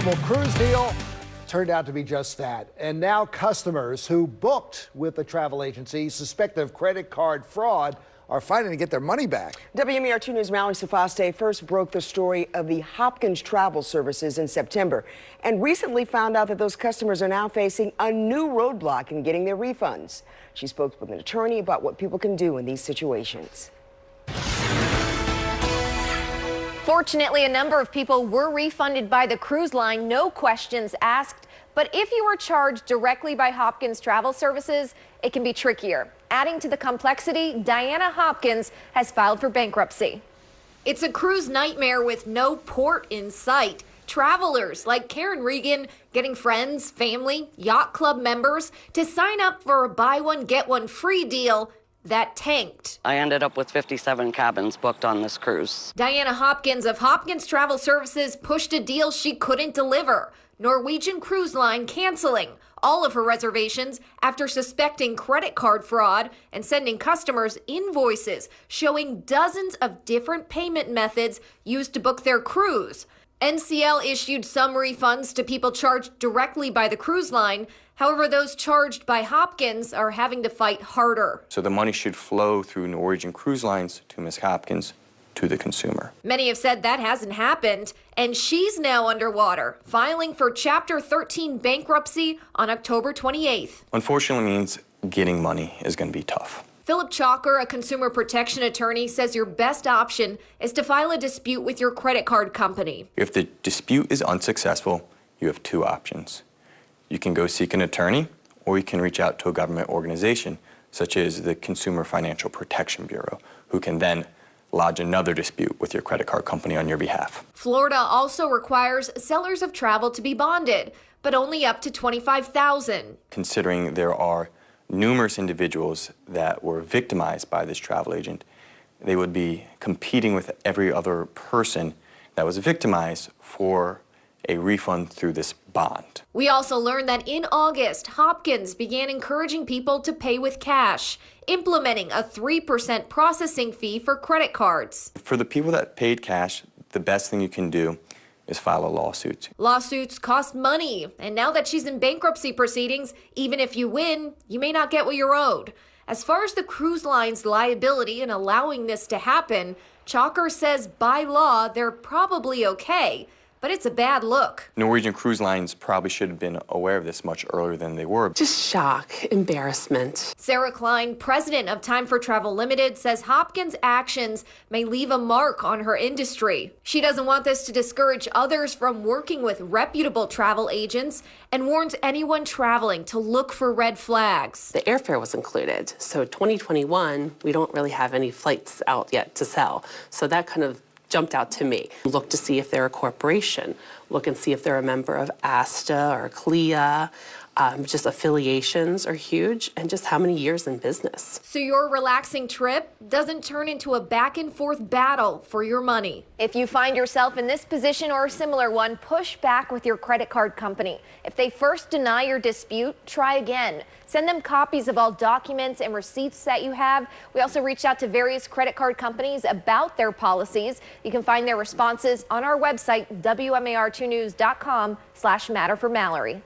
unbelievable cruise deal turned out to be just that. And now customers who booked with the travel agency suspected of credit card fraud are fighting to get their money back. WMAR 2 News' Mallory Safaste first broke the story of the Hopkins Travel Services in September and recently found out that those customers are now facing a new roadblock in getting their refunds. She spoke with an attorney about what people can do in these situations. Fortunately, a number of people were refunded by the cruise line, no questions asked. But if you were charged directly by Hopkins Travel Services, it can be trickier. Adding to the complexity, Diana Hopkins has filed for bankruptcy. It's a cruise nightmare with no port in sight. Travelers like Karen Regan getting friends, family, yacht club members to sign up for a buy one, get one free deal that tanked. I ended up with 57 cabins booked on this cruise. Diana Hopkins of Hopkins Travel Services pushed a deal she couldn't deliver. Norwegian Cruise Line canceling all of her reservations after suspecting credit card fraud and sending customers invoices showing dozens of different payment methods used to book their cruise. NCL issued some refunds to people charged directly by the cruise line. However, those charged by Hopkins are having to fight harder. So the money should flow through Norwegian Cruise Lines to Ms. Hopkins, to the consumer. Many have said that hasn't happened, and she's now underwater, filing for Chapter 13 bankruptcy on October 28th. Unfortunately, means getting money is going to be tough. Philip Chalker, a consumer protection attorney, says your best option is to file a dispute with your credit card company. If the dispute is unsuccessful, you have two options. You can go seek an attorney, or you can reach out to a government organization, such as the Consumer Financial Protection Bureau, who can then lodge another dispute with your credit card company on your behalf. Florida also requires sellers of travel to be bonded, but only up to $25,000. Considering there are numerous individuals that were victimized by this travel agent, they would be competing with every other person that was victimized for a refund through this bond. We also learned that in August, Hopkins began encouraging people to pay with cash, implementing a 3% processing fee for credit cards. For the people that paid cash, the best thing you can do is file a lawsuit. Lawsuits cost money, and now that she's in bankruptcy proceedings, even if you win, you may not get what you're owed. As far as the cruise line's liability in allowing this to happen, Chalker says by law they're probably okay. But it's a bad look. Norwegian Cruise Lines probably should have been aware of this much earlier than they were. Just shock, embarrassment. Sarah Klein, president of Time for Travel Limited, says Hopkins' actions may leave a mark on her industry. She doesn't want this to discourage others from working with reputable travel agents and warns anyone traveling to look for red flags. The airfare was included. So 2021, we don't really have any flights out yet to sell. So that kind of jumped out to me. Look to see if they're a corporation. Look and see if they're a member of ASTA or CLIA. Just affiliations are huge, and just how many years in business. So your relaxing trip doesn't turn into a back and forth battle for your money. If you find yourself in this position or a similar one, push back with your credit card company. If they first deny your dispute, try again. Send them copies of all documents and receipts that you have. We also reached out to various credit card companies about their policies. You can find their responses on our website, wmar2news.com/matterformallory.